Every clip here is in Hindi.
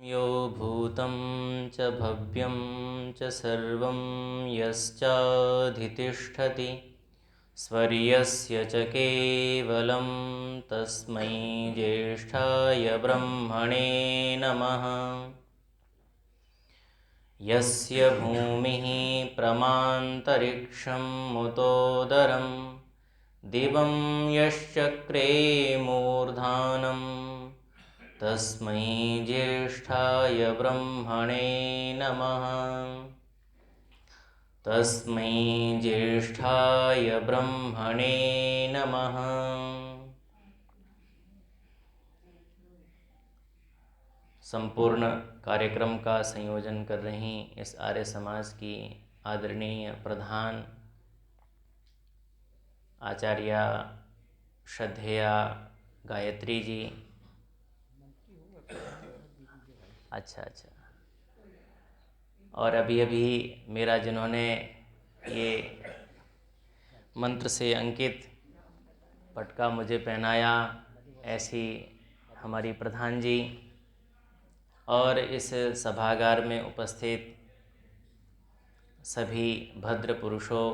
यो भूतं च भव्यं च सर्वं यश्चाधितिष्ठति स्वर्यस्य च केवलं तस्मै ज्येष्ठाय ब्रह्मणे नमः। यस्य भूमिः प्रमान्तरिक्षं मुतोदरं दिवं यश्चक्रे मूर्धानं तस्मै ज्येष्ठाय ब्रह्मणे नमः। तस्मै ज्येष्ठाय ब्रह्मणे नमः। संपूर्ण कार्यक्रम का संयोजन कर रही इस आर्य समाज की आदरणीय प्रधान आचार्य श्रद्धेया गायत्री जी। अच्छा। और अभी मेरा जिन्होंने ये मंत्र से अंकित पटका मुझे पहनाया, ऐसी हमारी प्रधान जी, और इस सभागार में उपस्थित सभी भद्र पुरुषों,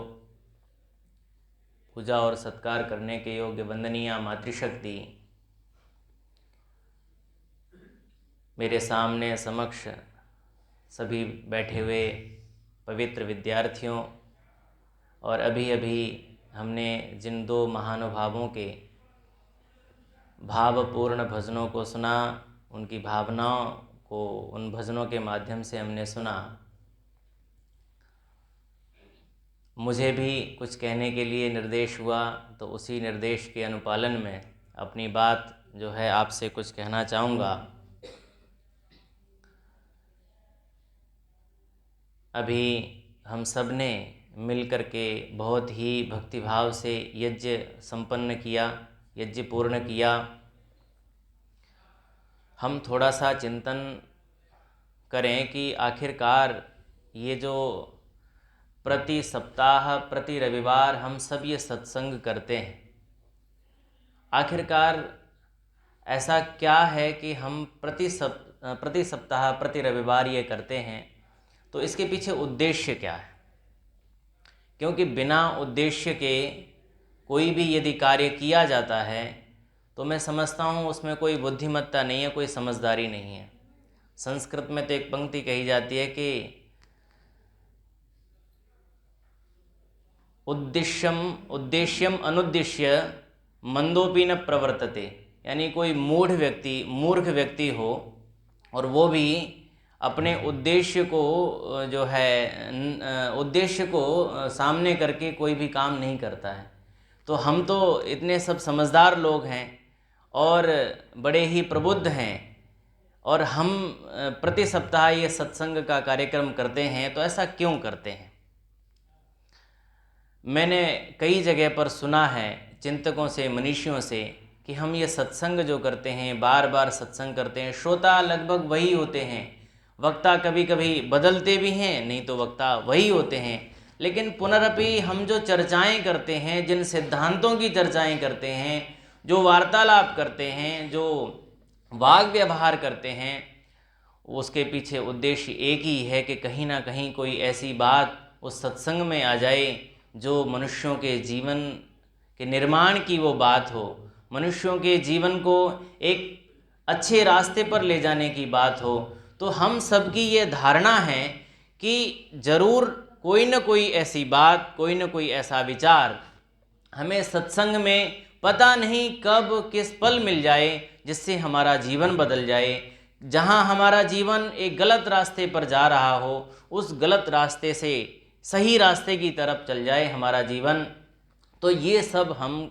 पूजा और सत्कार करने के योग्य वंदनीय मातृशक्ति, मेरे सामने समक्ष सभी बैठे हुए पवित्र विद्यार्थियों, और अभी हमने जिन दो महानुभावों के भावपूर्ण भजनों को सुना, उनकी भावनाओं को उन भजनों के माध्यम से हमने सुना, मुझे भी कुछ कहने के लिए निर्देश हुआ, तो उसी निर्देश के अनुपालन में अपनी बात जो है आपसे कुछ कहना चाहूँगा। अभी हम सब ने मिल कर के बहुत ही भक्तिभाव से यज्ञ संपन्न किया, यज्ञ पूर्ण किया। हम थोड़ा सा चिंतन करें कि आखिरकार ये जो प्रति सप्ताह प्रति रविवार हम सब ये सत्संग करते हैं, आखिरकार ऐसा क्या है कि हम प्रति सप्ताह प्रति रविवार ये करते हैं, तो इसके पीछे उद्देश्य क्या है? क्योंकि बिना उद्देश्य के कोई भी यदि कार्य किया जाता है तो मैं समझता हूँ उसमें कोई बुद्धिमत्ता नहीं है, कोई समझदारी नहीं है। संस्कृत में तो एक पंक्ति कही जाती है कि उद्देश्यम अनुद्देश्य मंदोपि न प्रवर्तते, यानी कोई मूर्ख व्यक्ति हो और वो भी अपने उद्देश्य को सामने करके कोई भी काम नहीं करता है। तो हम तो इतने सब समझदार लोग हैं और बड़े ही प्रबुद्ध हैं, और हम प्रति सप्ताह ये सत्संग का कार्यक्रम करते हैं, तो ऐसा क्यों करते हैं? मैंने कई जगह पर सुना है चिंतकों से, मनीषियों से, कि हम ये सत्संग जो करते हैं, बार बार सत्संग करते हैं, श्रोता लगभग वही होते हैं, वक्ता कभी कभी बदलते भी हैं, नहीं तो वक्ता वही होते हैं, लेकिन पुनरपि हम जो चर्चाएं करते हैं, जिन सिद्धांतों की चर्चाएं करते हैं, जो वार्तालाप करते हैं, जो वाग व्यवहार करते हैं, उसके पीछे उद्देश्य एक ही है कि कहीं ना कहीं कोई ऐसी बात उस सत्संग में आ जाए जो मनुष्यों के जीवन के निर्माण की वो बात हो, मनुष्यों के जीवन को एक अच्छे रास्ते पर ले जाने की बात हो। तो हम सबकी ये धारणा है कि जरूर कोई न कोई ऐसी बात, कोई न कोई ऐसा विचार हमें सत्संग में पता नहीं कब किस पल मिल जाए, जिससे हमारा जीवन बदल जाए। जहाँ हमारा जीवन एक गलत रास्ते पर जा रहा हो, उस गलत रास्ते से सही रास्ते की तरफ चल जाए हमारा जीवन। तो ये सब हम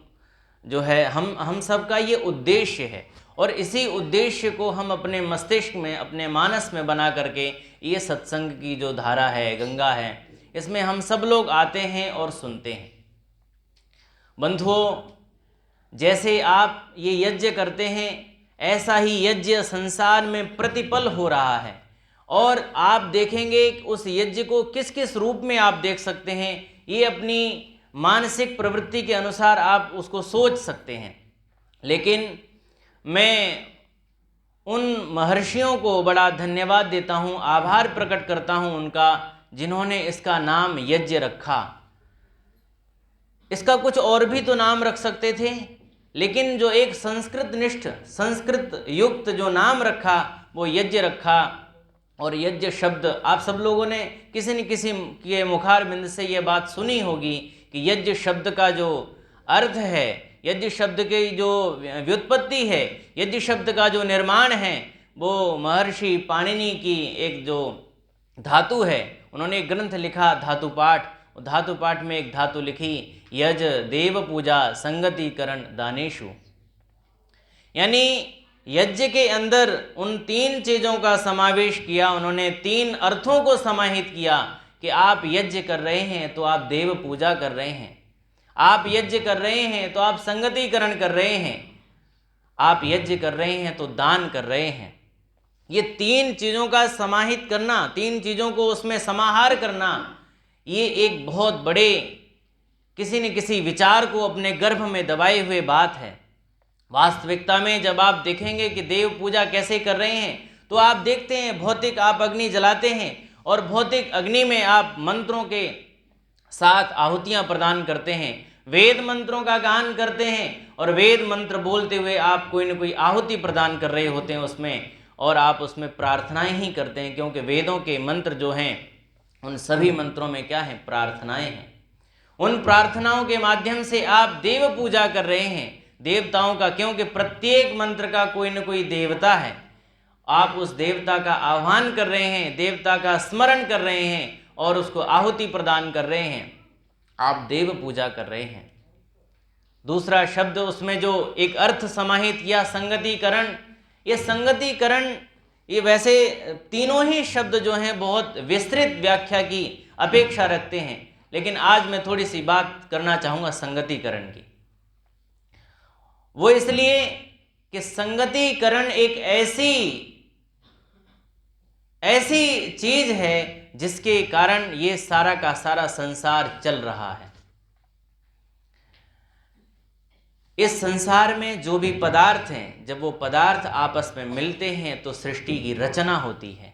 जो है हम सब का ये उद्देश्य है, और इसी उद्देश्य को हम अपने मस्तिष्क में, अपने मानस में बना करके ये सत्संग की जो धारा है, गंगा है, इसमें हम सब लोग आते हैं और सुनते हैं। बंधुओं, जैसे आप ये यज्ञ करते हैं, ऐसा ही यज्ञ संसार में प्रतिपल हो रहा है, और आप देखेंगे उस यज्ञ को किस किस रूप में आप देख सकते हैं, ये अपनी मानसिक प्रवृत्ति के अनुसार आप उसको सोच सकते हैं। लेकिन मैं उन महर्षियों को बड़ा धन्यवाद देता हूँ, आभार प्रकट करता हूँ उनका, जिन्होंने इसका नाम यज्ञ रखा। इसका कुछ और भी तो नाम रख सकते थे, लेकिन जो एक संस्कृत निष्ठ, संस्कृत युक्त जो नाम रखा वो यज्ञ रखा। और यज्ञ शब्द आप सब लोगों ने किसी न किसी के मुखारबिंद से ये बात सुनी होगी कि यज्ञ शब्द का जो अर्थ है, यज्ञ शब्द की जो व्युत्पत्ति है, यज्ञ शब्द का जो निर्माण है, वो महर्षि पाणिनि की एक जो धातु है, उन्होंने एक ग्रंथ लिखा धातु पाठ। धातु पाठ में एक धातु लिखी, यज देव पूजा संगतिकरण दानेशु, यानी यज्ञ के अंदर उन 3 चीज़ों का समावेश किया। उन्होंने 3 अर्थों को समाहित किया कि आप यज्ञ कर रहे हैं तो आप देव पूजा कर रहे हैं, आप यज्ञ कर रहे हैं तो आप संगतिकरण कर रहे हैं, आप यज्ञ कर रहे हैं तो दान कर रहे हैं। ये 3 चीज़ों का समाहित करना, 3 चीज़ों को उसमें समाहार करना, ये एक बहुत बड़े किसी न किसी विचार को अपने गर्भ में दबाए हुए बात है। वास्तविकता में जब आप देखेंगे कि देव पूजा कैसे कर रहे हैं, तो आप देखते हैं भौतिक आप अग्नि जलाते हैं और भौतिक अग्नि में आप मंत्रों के साथ आहुतियां प्रदान करते हैं, वेद मंत्रों का गान करते हैं और वेद मंत्र बोलते हुए आप कोई न कोई आहुति प्रदान कर रहे होते हैं उसमें, और आप उसमें प्रार्थनाएं ही करते हैं, क्योंकि वेदों के मंत्र जो हैं उन सभी मंत्रों में क्या है, प्रार्थनाएं हैं। उन प्रार्थनाओं के माध्यम से आप देव पूजा कर रहे हैं, देवताओं का, क्योंकि प्रत्येक मंत्र का कोई न कोई देवता है। आप उस देवता का आह्वान कर रहे हैं, देवता का स्मरण कर रहे हैं और उसको आहुति प्रदान कर रहे हैं, आप देव पूजा कर रहे हैं। दूसरा शब्द उसमें जो एक अर्थ समाहित किया, संगतिकरण। ये संगतिकरण, ये वैसे तीनों ही शब्द जो हैं बहुत विस्तृत व्याख्या की अपेक्षा रखते हैं, लेकिन आज मैं थोड़ी सी बात करना चाहूँगा संगतिकरण की। वो इसलिए कि संगतिकरण एक ऐसी चीज है जिसके कारण ये सारा का सारा संसार चल रहा है। इस संसार में जो भी पदार्थ हैं, जब वो पदार्थ आपस में मिलते हैं तो सृष्टि की रचना होती है,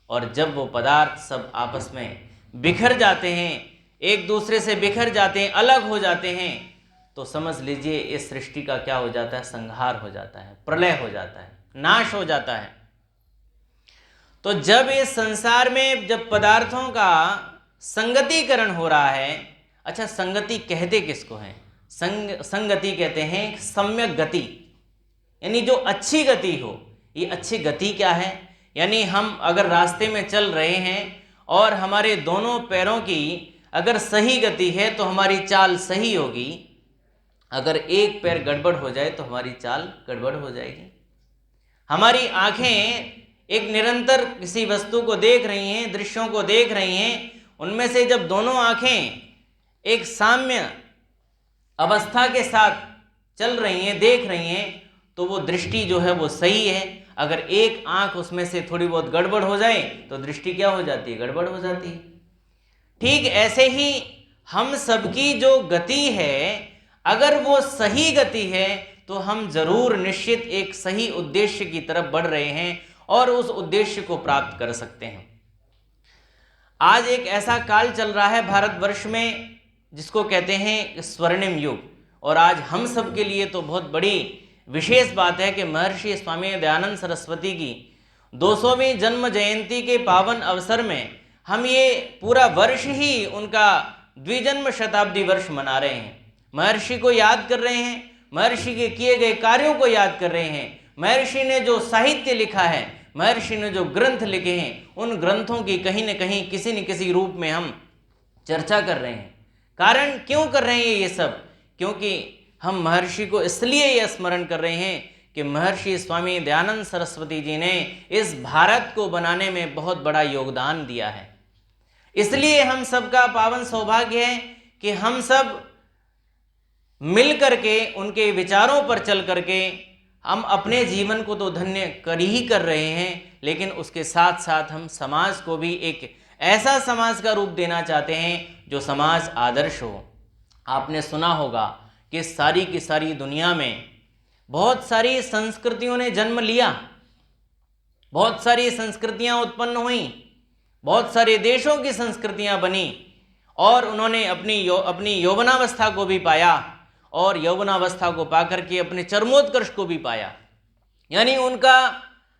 और जब वो पदार्थ सब आपस में बिखर जाते हैं, एक दूसरे से बिखर जाते हैं, अलग हो जाते हैं, तो समझ लीजिए इस सृष्टि का क्या हो जाता है, संहार हो जाता है, प्रलय हो जाता है, नाश हो जाता है। तो जब इस संसार में जब पदार्थों का संगतिकरण हो रहा है, अच्छा संगति कहते किसको है? संगति कहते हैं सम्यक गति, यानी जो अच्छी गति हो। ये अच्छी गति क्या है? यानी हम अगर रास्ते में चल रहे हैं और हमारे दोनों पैरों की अगर सही गति है तो हमारी चाल सही होगी, अगर एक पैर गड़बड़ हो जाए तो हमारी चाल गड़बड़ हो जाएगी। हमारी आंखें एक निरंतर किसी वस्तु को देख रही हैं, दृश्यों को देख रही हैं, उनमें से जब दोनों आंखें एक साम्य अवस्था के साथ चल रही हैं, देख रही हैं, तो वो दृष्टि जो है वो सही है। अगर एक आंख उसमें से थोड़ी बहुत गड़बड़ हो जाए तो दृष्टि क्या हो जाती है? गड़बड़ हो जाती है। ठीक ऐसे ही हम सबकी जो गति है, अगर वो सही गति है तो हम जरूर निश्चित एक सही उद्देश्य की तरफ बढ़ रहे हैं और उस उद्देश्य को प्राप्त कर सकते हैं। आज एक ऐसा काल चल रहा है भारतवर्ष में जिसको कहते हैं स्वर्णिम युग, और आज हम सब के लिए तो बहुत बड़ी विशेष बात है कि महर्षि स्वामी दयानंद सरस्वती की 200वीं जन्म जयंती के पावन अवसर में हम ये पूरा वर्ष ही उनका द्विजन्म शताब्दी वर्ष मना रहे हैं। महर्षि को याद कर रहे हैं, महर्षि के किए गए कार्यों को याद कर रहे हैं, महर्षि ने जो साहित्य लिखा है, महर्षि ने जो ग्रंथ लिखे हैं, उन ग्रंथों की कहीं न कहीं किसी न किसी रूप में हम चर्चा कर रहे हैं। कारण क्यों कर रहे हैं ये सब? क्योंकि हम महर्षि को इसलिए यह स्मरण कर रहे हैं कि महर्षि स्वामी दयानंद सरस्वती जी ने इस भारत को बनाने में बहुत बड़ा योगदान दिया है। इसलिए हम सबका पावन सौभाग्य है कि हम सब मिल करके उनके विचारों पर चल करके हम अपने जीवन को तो धन्य कर ही कर रहे हैं, लेकिन उसके साथ साथ हम समाज को भी एक ऐसा समाज का रूप देना चाहते हैं जो समाज आदर्श हो। आपने सुना होगा कि सारी की सारी दुनिया में बहुत सारी संस्कृतियों ने जन्म लिया, बहुत सारी संस्कृतियां उत्पन्न हुई, बहुत सारे देशों की संस्कृतियां बनी, और उन्होंने अपनी यौवनावस्था को भी पाया, और यौवनावस्था को पाकर के अपने चरमोत्कर्ष को भी पाया। यानी उनका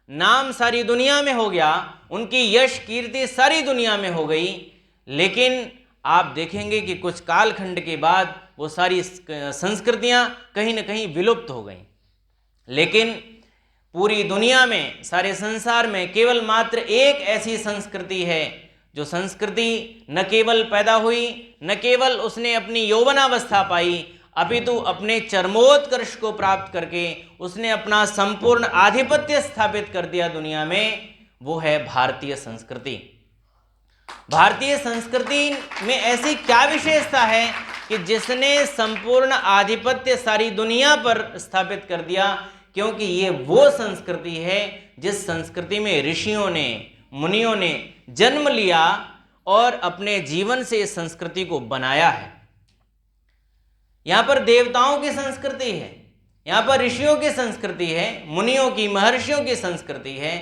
नाम सारी दुनिया में हो गया, उनकी यश कीर्ति सारी दुनिया में हो गई। लेकिन आप देखेंगे कि कुछ कालखंड के बाद वो सारी संस्कृतियां कहीं न कहीं विलुप्त हो गईं। लेकिन पूरी दुनिया में, सारे संसार में केवल मात्र एक ऐसी संस्कृति है, जो संस्कृति न केवल पैदा हुई, न केवल उसने अपनी यौवनावस्था पाई, अपितु अपने चरमोत्कर्ष को प्राप्त करके उसने अपना संपूर्ण आधिपत्य स्थापित कर दिया दुनिया में। वो है भारतीय संस्कृति। भारतीय संस्कृति में ऐसी क्या विशेषता है कि जिसने संपूर्ण आधिपत्य सारी दुनिया पर स्थापित कर दिया? क्योंकि ये वो संस्कृति है जिस संस्कृति में ऋषियों ने, मुनियों ने जन्म लिया और अपने जीवन से इस संस्कृति को बनाया है। यहाँ पर देवताओं की संस्कृति है, यहाँ पर ऋषियों की संस्कृति है, मुनियों की, महर्षियों की संस्कृति है।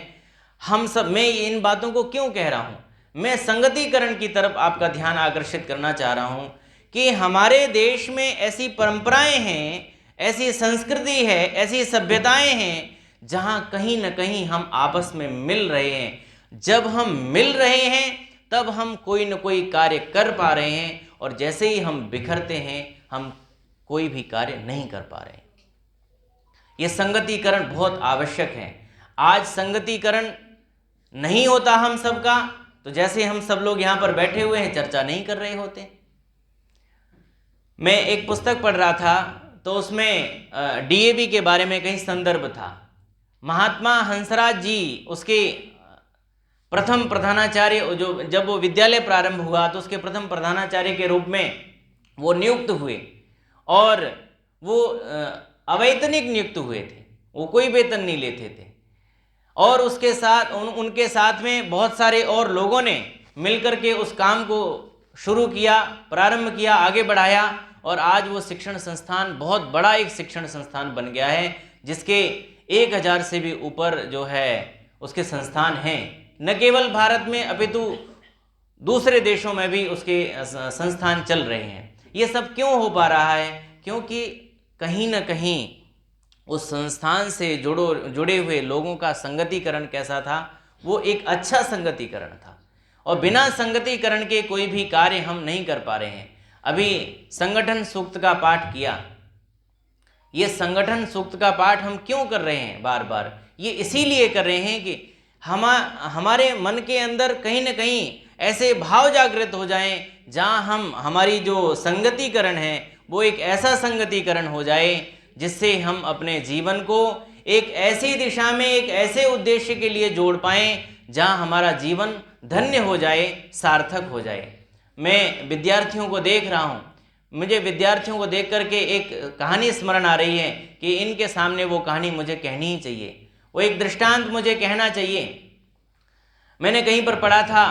हम सब, मैं इन बातों को क्यों कह रहा हूँ? मैं संगतिकरण की तरफ आपका ध्यान आकर्षित करना चाह रहा हूँ कि हमारे देश में ऐसी परंपराएं हैं, ऐसी संस्कृति है, ऐसी सभ्यताएं हैं जहाँ कहीं न कहीं हम आपस में मिल रहे हैं। जब हम मिल रहे हैं तब हम कोई न कोई कार्य कर पा रहे हैं, और जैसे ही हम बिखरते हैं हम कोई भी कार्य नहीं कर पा रहे हैं। ये संगतिकरण बहुत आवश्यक है। आज संगतिकरण नहीं होता हम सबका, तो जैसे हम सब लोग यहाँ पर बैठे हुए हैं चर्चा नहीं कर रहे होते। मैं एक पुस्तक पढ़ रहा था तो उसमें डीएवी के बारे में कहीं संदर्भ था। महात्मा हंसराज जी उसके प्रथम प्रधानाचार्य, जो जब वो विद्यालय प्रारंभ हुआ तो उसके प्रथम प्रधानाचार्य के रूप में वो नियुक्त हुए, और वो अवैतनिक नियुक्त हुए थे, वो कोई वेतन नहीं लेते थे। और उसके साथ उनके साथ में बहुत सारे और लोगों ने मिलकर के उस काम को शुरू किया, प्रारंभ किया, आगे बढ़ाया, और आज वो शिक्षण संस्थान बहुत बड़ा एक शिक्षण संस्थान बन गया है, जिसके 1000 से भी ऊपर जो है उसके संस्थान हैं। न केवल भारत में अपितु दूसरे देशों में भी उसके संस्थान चल रहे हैं। ये सब क्यों हो पा रहा है? क्योंकि कहीं न कहीं उस संस्थान से जुड़े हुए लोगों का संगतिकरण कैसा था? वो एक अच्छा संगतिकरण था, और बिना संगतिकरण के कोई भी कार्य हम नहीं कर पा रहे हैं। अभी संगठन सूक्त का पाठ किया। ये संगठन सूक्त का पाठ हम क्यों कर रहे हैं बार बार? ये इसीलिए कर रहे हैं कि हमारे मन के अंदर कहीं न कहीं ऐसे भाव जागृत हो जाएं, जहां हमारी जो संगतिकरण है वो एक ऐसा संगतिकरण हो जाए जिससे हम अपने जीवन को एक ऐसी दिशा में, एक ऐसे उद्देश्य के लिए जोड़ पाएं जहां हमारा जीवन धन्य हो जाए, सार्थक हो जाए। मैं विद्यार्थियों को देख रहा हूं, मुझे विद्यार्थियों को देख करके एक कहानी स्मरण आ रही है कि इनके सामने वो कहानी मुझे कहनी ही चाहिए, वो एक दृष्टांत मुझे कहना चाहिए। मैंने कहीं पर पढ़ा था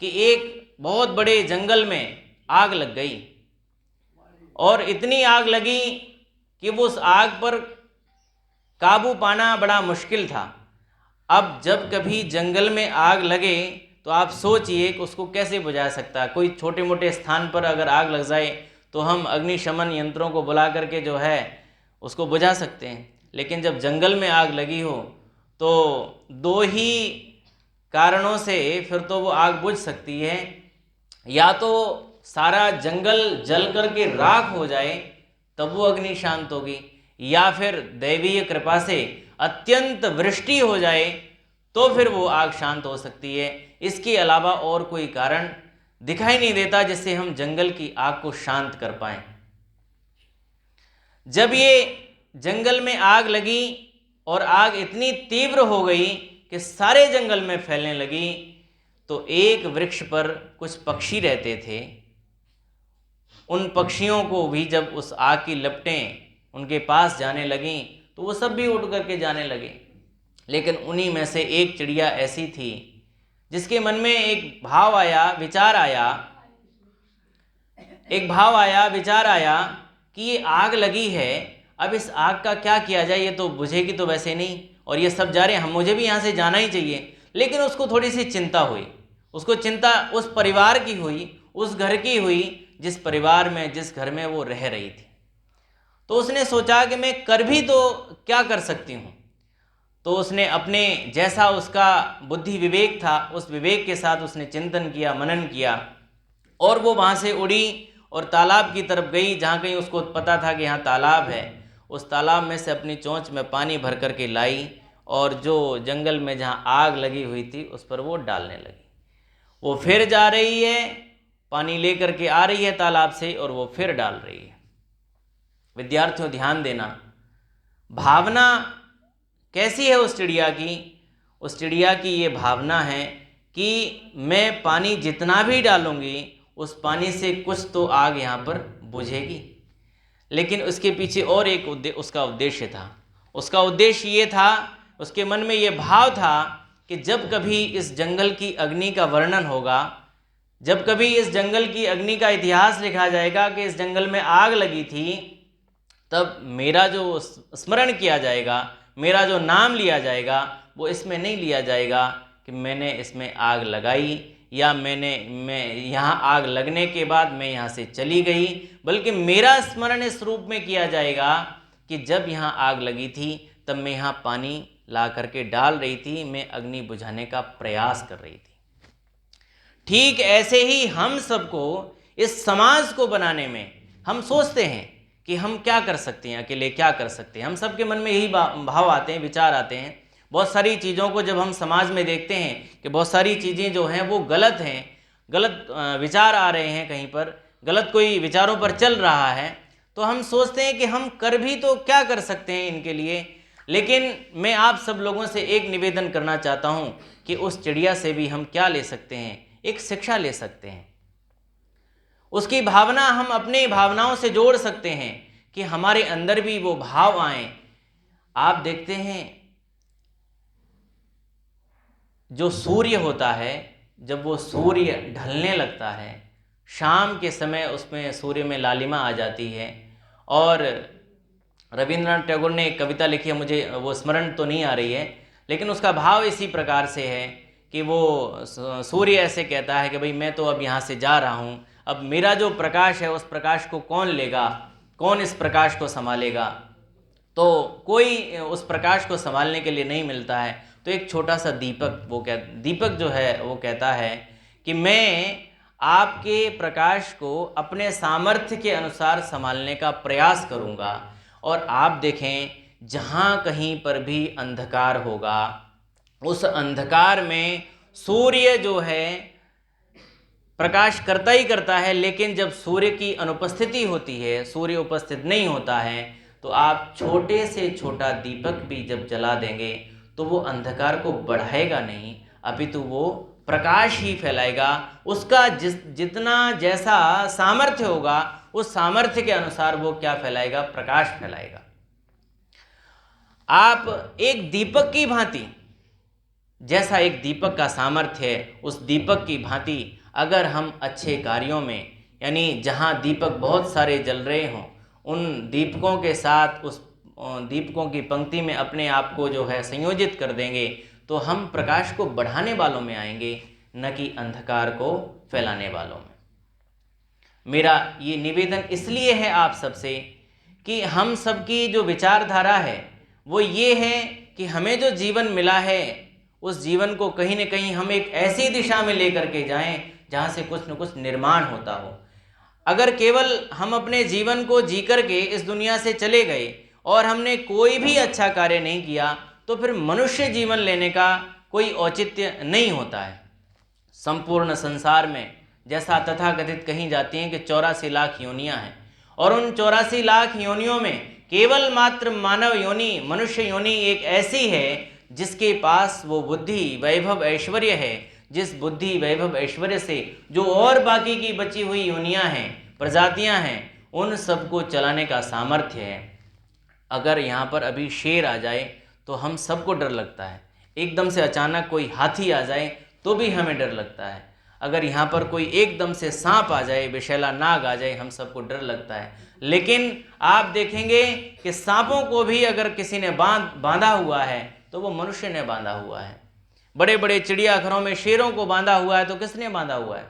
कि एक बहुत बड़े जंगल में आग लग गई, और इतनी आग लगी कि वो उस आग पर काबू पाना बड़ा मुश्किल था। अब जब कभी जंगल में आग लगे तो आप सोचिए कि उसको कैसे बुझा सकता है। कोई छोटे मोटे स्थान पर अगर आग लग जाए तो हम अग्निशमन यंत्रों को बुला करके जो है उसको बुझा सकते हैं, लेकिन जब जंगल में आग लगी हो तो 2 ही कारणों से फिर तो वो आग बुझ सकती है। या तो सारा जंगल जल करके राख हो जाए तब वो अग्नि शांत होगी, या फिर दैवीय कृपा से अत्यंत वृष्टि हो जाए तो फिर वो आग शांत हो सकती है। इसके अलावा और कोई कारण दिखाई नहीं देता जिससे हम जंगल की आग को शांत कर पाएं। जब ये जंगल में आग लगी और आग इतनी तीव्र हो गई कि सारे जंगल में फैलने लगी, तो एक वृक्ष पर कुछ पक्षी रहते थे। उन पक्षियों को भी जब उस आग की लपटें उनके पास जाने लगीं तो वो सब भी उड़ करके जाने लगे। लेकिन उन्हीं में से एक चिड़िया ऐसी थी जिसके मन में एक भाव आया, विचार आया कि ये आग लगी है, अब इस आग का क्या किया जाए, ये तो बुझेगी तो वैसे नहीं। और ये सब जा रहे हैं, हम मुझे भी यहाँ से जाना ही चाहिए। लेकिन उसको थोड़ी सी चिंता हुई, उसको चिंता उस परिवार की हुई, उस घर की हुई जिस परिवार में, जिस घर में वो रह रही थी। तो उसने सोचा कि मैं कर भी तो क्या कर सकती हूँ। तो उसने अपने जैसा उसका बुद्धि विवेक था, उस विवेक के साथ उसने चिंतन किया, मनन किया, और वो वहाँ से उड़ी और तालाब की तरफ गई, जहाँ कहीं उसको पता था कि यहाँ तालाब है। उस तालाब में से अपनी चोंच में पानी भर कर के लाई और जो जंगल में जहाँ आग लगी हुई थी उस पर वो डालने लगी। वो फिर जा रही है, पानी लेकर के आ रही है तालाब से और वो फिर डाल रही है। विद्यार्थियों ध्यान देना, भावना कैसी है उस चिड़िया की? उस चिड़िया की ये भावना है कि मैं पानी जितना भी डालूंगी उस पानी से कुछ तो आग यहाँ पर बुझेगी। लेकिन उसके पीछे और एक उसका उद्देश्य था। उसका उद्देश्य ये था, उसके मन में ये भाव था कि जब कभी इस जंगल की अग्नि का वर्णन होगा, जब कभी इस जंगल की अग्नि का इतिहास लिखा जाएगा कि इस जंगल में आग लगी थी, तब मेरा जो स्मरण किया जाएगा, मेरा जो नाम लिया जाएगा, वो इसमें नहीं लिया जाएगा कि मैंने इसमें आग लगाई या मैं यहाँ आग लगने के बाद मैं यहाँ से चली गई, बल्कि मेरा स्मरण इस रूप में किया जाएगा कि जब यहाँ आग लगी थी तब मैं यहाँ पानी ला करके डाल रही थी, मैं अग्नि बुझाने का प्रयास कर रही थी। ठीक ऐसे ही हम सबको इस समाज को बनाने में हम सोचते हैं कि हम क्या कर सकते हैं, अकेले क्या कर सकते हैं। हम सबके मन में यही भाव आते हैं, विचार आते हैं। बहुत सारी चीज़ों को जब हम समाज में देखते हैं कि बहुत सारी चीज़ें जो हैं वो गलत हैं, गलत विचार आ रहे हैं, कहीं पर गलत कोई विचारों पर चल रहा है, तो हम सोचते हैं कि हम कर भी तो क्या कर सकते हैं इनके लिए। लेकिन मैं आप सब लोगों से एक निवेदन करना चाहता हूँ कि उस चिड़िया से भी हम क्या ले सकते हैं, एक शिक्षा ले सकते हैं। उसकी भावना हम अपने भावनाओं से जोड़ सकते हैं कि हमारे अंदर भी वो भाव आए। आप देखते हैं जो सूर्य होता है, जब वो सूर्य ढलने लगता है, शाम के समय उसमें सूर्य में लालिमा आ जाती है। और रविंद्रनाथ टैगोर ने एक कविता लिखी है, मुझे वो स्मरण तो नहीं आ रही है, लेकिन उसका भाव इसी प्रकार से है कि वो सूर्य ऐसे कहता है कि भाई मैं तो अब यहाँ से जा रहा हूँ, अब मेरा जो प्रकाश है उस प्रकाश को कौन लेगा, कौन इस प्रकाश को संभालेगा। तो कोई उस प्रकाश को संभालने के लिए नहीं मिलता है। तो एक छोटा सा दीपक जो है वो कहता है कि मैं आपके प्रकाश को अपने सामर्थ्य के अनुसार संभालने का प्रयास करूँगा। और आप देखें, जहाँ कहीं पर भी अंधकार होगा, उस अंधकार में सूर्य जो है प्रकाश करता ही करता है, लेकिन जब सूर्य की अनुपस्थिति होती है, सूर्य उपस्थित नहीं होता है, तो आप छोटे से छोटा दीपक भी जब जला देंगे तो वो अंधकार को बढ़ाएगा नहीं, अपितु वो प्रकाश ही फैलाएगा। उसका जितना जैसा सामर्थ्य होगा, उस सामर्थ्य के अनुसार वो क्या फैलाएगा, प्रकाश फैलाएगा। आप एक दीपक की भांति, जैसा एक दीपक का सामर्थ्य है, उस दीपक की भांति अगर हम अच्छे कार्यों में, यानी जहाँ दीपक बहुत सारे जल रहे हों, उन दीपकों के साथ उस दीपकों की पंक्ति में अपने आप को जो है संयोजित कर देंगे, तो हम प्रकाश को बढ़ाने वालों में आएंगे, न कि अंधकार को फैलाने वालों में। मेरा ये निवेदन इसलिए है आप सबसे कि हम सबकी जो विचारधारा है वो ये है कि हमें जो जीवन मिला है उस जीवन को कहीं न कहीं हम एक ऐसी दिशा में लेकर के जाएं जहाँ से कुछ न कुछ निर्माण होता हो। अगर केवल हम अपने जीवन को जी करके इस दुनिया से चले गए और हमने कोई भी अच्छा कार्य नहीं किया, तो फिर मनुष्य जीवन लेने का कोई औचित्य नहीं होता है। संपूर्ण संसार में जैसा तथाकथित कही जाती हैं कि 84 लाख योनियां हैं, और उन 84 लाख योनियों में केवल मात्र मानव योनि, मनुष्य योनि एक ऐसी है जिसके पास वो बुद्धि, वैभव, ऐश्वर्य है, जिस बुद्धि, वैभव, ऐश्वर्य से जो और बाकी की बची हुई योनियां हैं, प्रजातियां हैं, उन सबको चलाने का सामर्थ्य है। अगर यहाँ पर अभी शेर आ जाए तो हम सबको डर लगता है, एकदम से अचानक कोई हाथी आ जाए तो भी हमें डर लगता है, अगर यहाँ पर कोई एकदम से सांप आ जाए, विषैला नाग आ जाए, हम सबको डर लगता है। लेकिन आप देखेंगे कि सांपों को भी अगर किसी ने बांधा हुआ है तो वो मनुष्य ने बांधा हुआ है। बड़े बड़े चिड़ियाघरों में शेरों को बांधा हुआ है तो किसने बांधा हुआ है?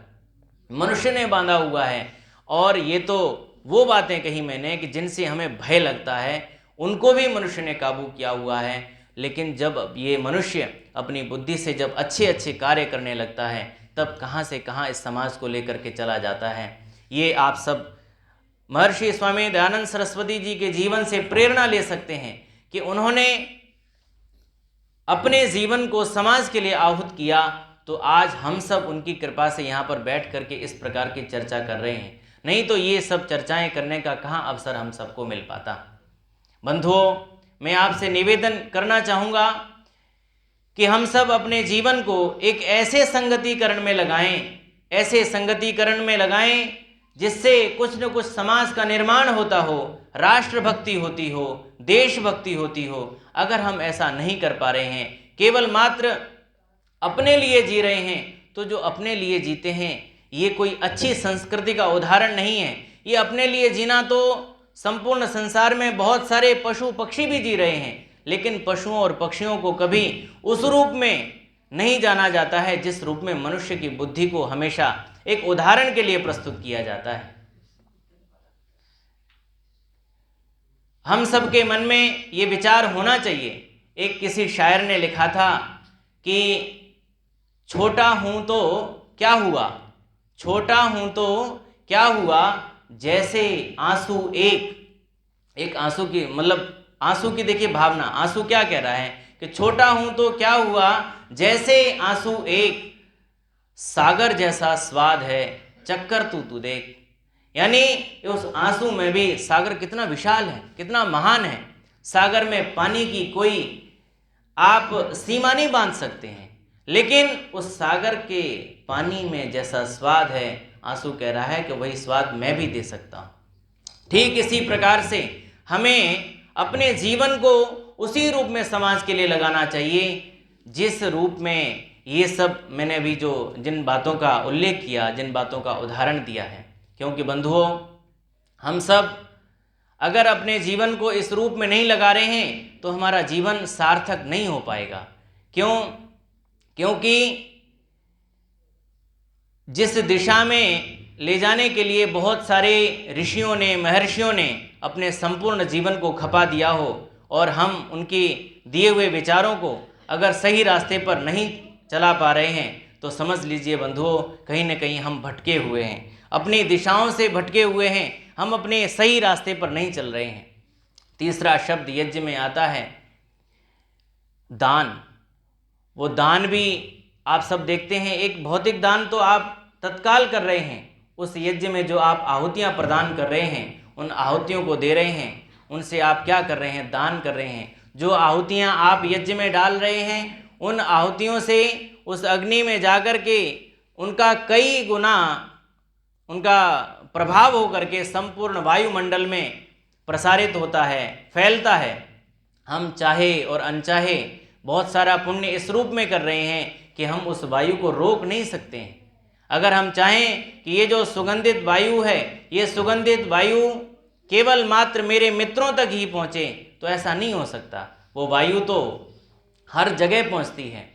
मनुष्य ने बांधा हुआ है। और ये तो वो बातें कही मैंने कि जिनसे हमें भय लगता है, उनको भी मनुष्य ने काबू किया हुआ है। लेकिन जब ये मनुष्य अपनी बुद्धि से जब अच्छे अच्छे कार्य करने लगता है, तब कहाँ से कहाँ इस समाज को लेकर के चला जाता है। ये आप सब महर्षि स्वामी दयानंद सरस्वती जी के जीवन से प्रेरणा ले सकते हैं कि उन्होंने अपने जीवन को समाज के लिए आहुत किया, तो आज हम सब उनकी कृपा से यहाँ पर बैठ करके इस प्रकार की चर्चा कर रहे हैं। नहीं तो ये सब चर्चाएं करने का कहाँ अवसर हम सबको मिल पाता। बंधुओं, मैं आपसे निवेदन करना चाहूँगा कि हम सब अपने जीवन को एक ऐसे संगतिकरण में लगाएं, जिससे कुछ न कुछ समाज का निर्माण होता हो, राष्ट्रभक्ति होती हो, देशभक्ति होती हो। अगर हम ऐसा नहीं कर पा रहे हैं, केवल मात्र अपने लिए जी रहे हैं, तो जो अपने लिए जीते हैं ये कोई अच्छी संस्कृति का उदाहरण नहीं है। ये अपने लिए जीना तो संपूर्ण संसार में बहुत सारे पशु पक्षी भी जी रहे हैं, लेकिन पशुओं और पक्षियों को कभी उस रूप में नहीं जाना जाता है जिस रूप में मनुष्य की बुद्धि को हमेशा एक उदाहरण के लिए प्रस्तुत किया जाता है। हम सबके मन में ये विचार होना चाहिए। एक किसी शायर ने लिखा था कि छोटा हूं तो क्या हुआ, छोटा हूं तो क्या हुआ, जैसे आंसू एक आंसू की, मतलब आंसू की देखिए भावना, आंसू क्या कह रहा है कि छोटा हूं तो क्या हुआ, जैसे आंसू एक, सागर जैसा स्वाद है, चक्कर तू देख। यानी उस आंसू में भी सागर कितना विशाल है, कितना महान है। सागर में पानी की कोई आप सीमा नहीं बांध सकते हैं, लेकिन उस सागर के पानी में जैसा स्वाद है, आंसू कह रहा है कि वही स्वाद मैं भी दे सकता हूँ। ठीक इसी प्रकार से हमें अपने जीवन को उसी रूप में समाज के लिए लगाना चाहिए जिस रूप में ये सब मैंने अभी जो जिन बातों का उल्लेख किया, जिन बातों का उदाहरण दिया है। क्योंकि बंधुओं, हम सब अगर अपने जीवन को इस रूप में नहीं लगा रहे हैं तो हमारा जीवन सार्थक नहीं हो पाएगा। क्योंकि जिस दिशा में ले जाने के लिए बहुत सारे ऋषियों ने, महर्षियों ने अपने संपूर्ण जीवन को खपा दिया हो, और हम उनके दिए हुए विचारों को अगर सही रास्ते पर नहीं चला पा रहे हैं, तो समझ लीजिए बंधुओं, कहीं न कहीं हम भटके हुए हैं, अपनी दिशाओं से भटके हुए हैं, हम अपने सही रास्ते पर नहीं चल रहे हैं। तीसरा शब्द यज्ञ में आता है दान। वो दान भी आप सब देखते हैं, एक भौतिक दान तो आप तत्काल कर रहे हैं, उस यज्ञ में जो आप आहुतियाँ प्रदान कर रहे हैं, उन आहुतियों को दे रहे हैं, उनसे आप क्या कर रहे हैं, दान कर रहे हैं। जो आहुतियाँ आप यज्ञ में डाल रहे हैं, उन आहुतियों से उस अग्नि में जाकर के उनका कई गुना उनका प्रभाव होकर के संपूर्ण वायुमंडल में प्रसारित होता है, फैलता है। हम चाहे और अनचाहे बहुत सारा पुण्य इस रूप में कर रहे हैं कि हम उस वायु को रोक नहीं सकते हैं। अगर हम चाहें कि ये जो सुगंधित वायु है, ये सुगंधित वायु केवल मात्र मेरे मित्रों तक ही पहुँचे, तो ऐसा नहीं हो सकता। वो वायु तो हर जगह पहुँचती है,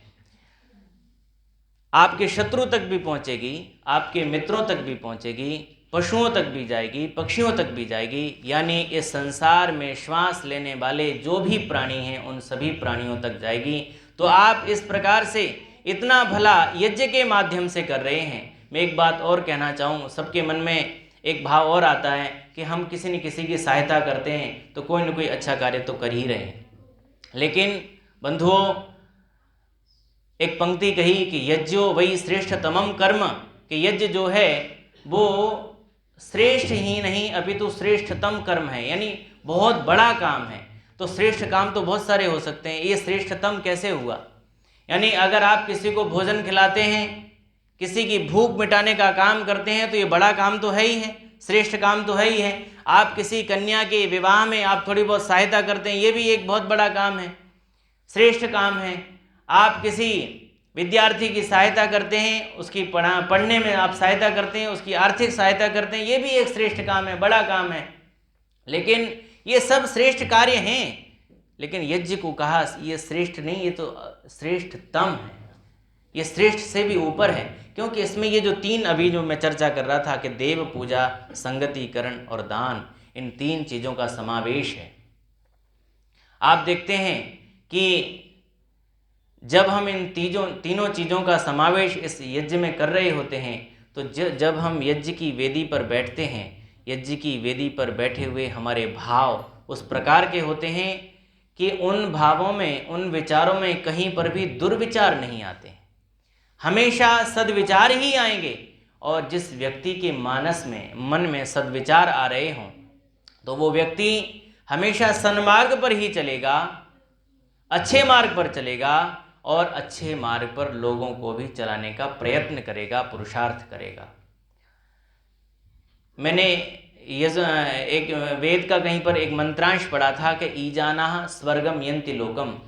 आपके शत्रु तक भी पहुँचेगी, आपके मित्रों तक भी पहुँचेगी, पशुओं तक भी जाएगी, पक्षियों तक भी जाएगी। यानी इस संसार में श्वास लेने वाले जो भी प्राणी हैं, उन सभी प्राणियों तक जाएगी। तो आप इस प्रकार से इतना भला यज्ञ के माध्यम से कर रहे हैं। मैं एक बात और कहना चाहूँ, सबके मन में एक भाव और आता है कि हम किसी न किसी की सहायता करते हैं तो कोई न कोई अच्छा कार्य तो कर ही रहे हैं। लेकिन बंधुओं, एक पंक्ति कही कि यज्ञो वही श्रेष्ठतमम कर्म, कि यज्ञ जो है वो श्रेष्ठ ही नहीं अपितु श्रेष्ठतम कर्म है, यानी बहुत बड़ा काम है। तो श्रेष्ठ काम तो बहुत सारे हो सकते हैं, ये श्रेष्ठतम कैसे हुआ? यानी अगर आप किसी को भोजन खिलाते हैं, किसी की भूख मिटाने का काम करते हैं, तो ये बड़ा काम तो है ही है, श्रेष्ठ काम तो है ही है। आप किसी कन्या के विवाह में आप थोड़ी बहुत सहायता करते हैं, ये भी एक बहुत बड़ा काम है, श्रेष्ठ काम है। आप किसी विद्यार्थी की सहायता करते हैं, उसकी पढ़ने में आप सहायता करते हैं, उसकी आर्थिक सहायता करते हैं, ये भी एक श्रेष्ठ काम है, बड़ा काम है। लेकिन ये सब श्रेष्ठ कार्य हैं, लेकिन यज्ञ को कहा ये श्रेष्ठ नहीं, ये तो श्रेष्ठतम है, ये श्रेष्ठ से भी ऊपर है, क्योंकि इसमें ये जो 3 अभी जो मैं चर्चा कर रहा था कि देव पूजा, संगतिकरण और दान, इन 3 चीज़ों का समावेश है। आप देखते हैं कि जब हम इन तीनों चीज़ों का समावेश इस यज्ञ में कर रहे होते हैं, तो जब हम यज्ञ की वेदी पर बैठते हैं, यज्ञ की वेदी पर बैठे हुए हमारे भाव उस प्रकार के होते हैं कि उन भावों में, उन विचारों में कहीं पर भी दुर्विचार नहीं आते, हमेशा सद्विचार ही आएंगे। और जिस व्यक्ति के मानस में, मन में सद्विचार आ रहे हों, तो वो व्यक्ति हमेशा सन्मार्ग पर ही चलेगा, अच्छे मार्ग पर चलेगा और अच्छे मार्ग पर लोगों को भी चलाने का प्रयत्न करेगा, पुरुषार्थ करेगा। मैंने एक वेद का कहीं पर एक मंत्रांश पढ़ा था कि ईजाना स्वर्गम यन्ति लोकम,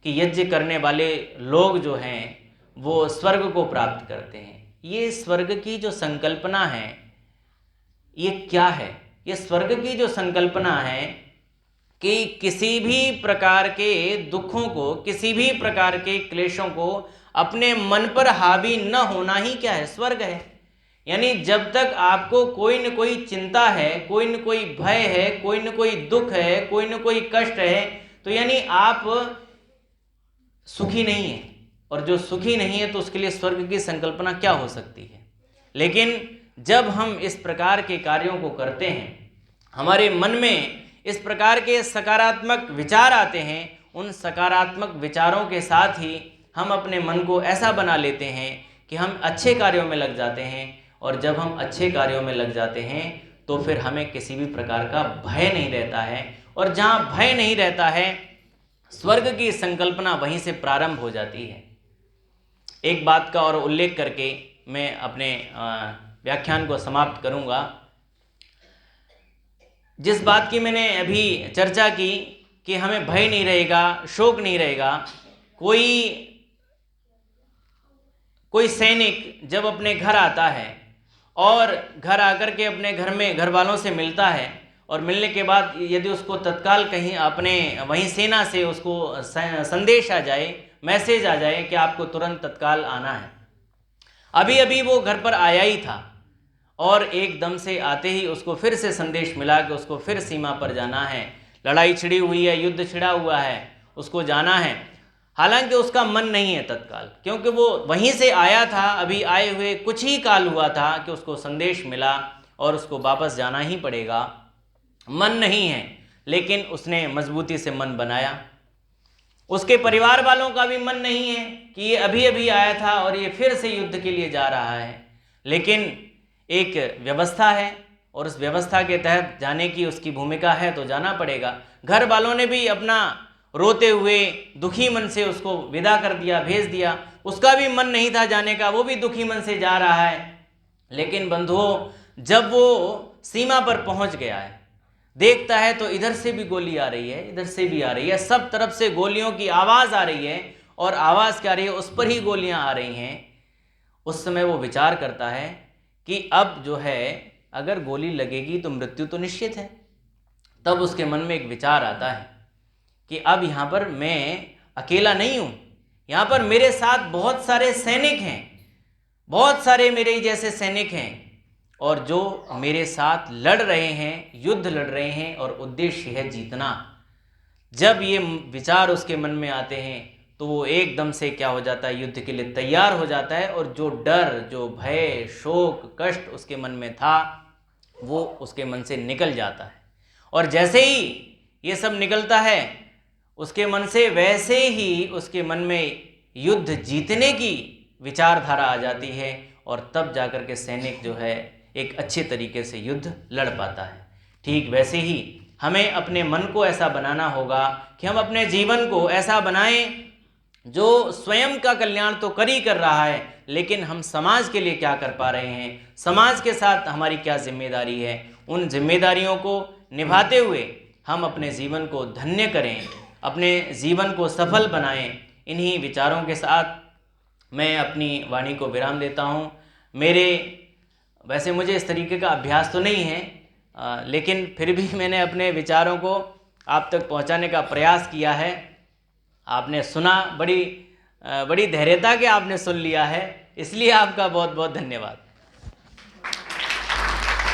कि यज्ञ करने वाले लोग जो हैं वो स्वर्ग को प्राप्त करते हैं। ये स्वर्ग की जो संकल्पना है, ये क्या है? ये स्वर्ग की जो संकल्पना है कि किसी भी प्रकार के दुखों को, किसी भी प्रकार के क्लेशों को अपने मन पर हावी न होना ही क्या है? स्वर्ग है। यानी जब तक आपको कोई न कोई चिंता है, कोई न कोई भय है, कोई न कोई दुख है, कोई न कोई कष्ट है, तो यानी आप सुखी नहीं हैं। और जो सुखी नहीं है तो उसके लिए स्वर्ग की संकल्पना क्या हो सकती है? लेकिन जब हम इस प्रकार के कार्यों को करते हैं, हमारे मन में इस प्रकार के सकारात्मक विचार आते हैं, उन सकारात्मक विचारों के साथ ही हम अपने मन को ऐसा बना लेते हैं कि हम अच्छे कार्यों में लग जाते हैं। और जब हम अच्छे कार्यों में लग जाते हैं तो फिर हमें किसी भी प्रकार का भय नहीं रहता है। और जहाँ भय नहीं रहता है, स्वर्ग की संकल्पना वहीं से प्रारंभ हो जाती है। एक बात का और उल्लेख करके मैं अपने व्याख्यान को समाप्त करूंगा। जिस बात की मैंने अभी चर्चा की कि हमें भय नहीं रहेगा, शोक नहीं रहेगा, कोई सैनिक जब अपने घर आता है और घर आकर के अपने घर में घर वालों से मिलता है, और मिलने के बाद यदि उसको तत्काल कहीं अपने वहीं सेना से उसको संदेश आ जाए, मैसेज आ जाए कि आपको तुरंत तत्काल आना है, अभी अभी वो घर पर आया ही था और एकदम से आते ही उसको फिर से संदेश मिला कि उसको फिर सीमा पर जाना है, लड़ाई छिड़ी हुई है, युद्ध छिड़ा हुआ है, उसको जाना है। हालांकि उसका मन नहीं है तत्काल, क्योंकि वो वहीं से आया था, अभी आए हुए कुछ ही काल हुआ था कि उसको संदेश मिला और उसको वापस जाना ही पड़ेगा। मन नहीं है, लेकिन उसने मजबूती से मन बनाया। उसके परिवार वालों का भी मन नहीं है कि ये अभी अभी आया था और ये फिर से युद्ध के लिए जा रहा है, लेकिन एक व्यवस्था है और उस व्यवस्था के तहत जाने की उसकी भूमिका है तो जाना पड़ेगा। घर वालों ने भी अपना रोते हुए दुखी मन से उसको विदा कर दिया, भेज दिया। उसका भी मन नहीं था जाने का, वो भी दुखी मन से जा रहा है। लेकिन बंधुओं, जब वो सीमा पर पहुंच गया है, देखता है तो इधर से भी गोली आ रही है, इधर से भी आ रही है, सब तरफ से गोलियों की आवाज़ आ रही है, और आवाज़ क्या आ रही है, उस पर ही गोलियां आ रही हैं। उस समय वो विचार करता है कि अब जो है अगर गोली लगेगी तो मृत्यु तो निश्चित है। तब उसके मन में एक विचार आता है कि अब यहाँ पर मैं अकेला नहीं हूँ, यहाँ पर मेरे साथ बहुत सारे सैनिक हैं, बहुत सारे मेरे ही जैसे सैनिक हैं, और जो मेरे साथ लड़ रहे हैं, युद्ध लड़ रहे हैं, और उद्देश्य है जीतना। जब ये विचार उसके मन में आते हैं तो वो एकदम से क्या हो जाता है, युद्ध के लिए तैयार हो जाता है, और जो डर, जो भय, शोक, कष्ट उसके मन में था वो उसके मन से निकल जाता है। और जैसे ही ये सब निकलता है उसके मन से, वैसे ही उसके मन में युद्ध जीतने की विचारधारा आ जाती है, और तब जाकर के सैनिक जो है एक अच्छे तरीके से युद्ध लड़ पाता है। ठीक वैसे ही हमें अपने मन को ऐसा बनाना होगा कि हम अपने जीवन को ऐसा बनाएं जो स्वयं का कल्याण तो कर ही कर रहा है, लेकिन हम समाज के लिए क्या कर पा रहे हैं, समाज के साथ हमारी क्या जिम्मेदारी है, उन जिम्मेदारियों को निभाते हुए हम अपने जीवन को धन्य करें, अपने जीवन को सफल बनाएं। इन्हीं विचारों के साथ मैं अपनी वाणी को विराम देता हूँ। वैसे मुझे इस तरीके का अभ्यास तो नहीं है, लेकिन फिर भी मैंने अपने विचारों को आप तक पहुंचाने का प्रयास किया है। आपने सुना, बड़ी धैर्यता के आपने सुन लिया है, इसलिए आपका बहुत बहुत धन्यवाद।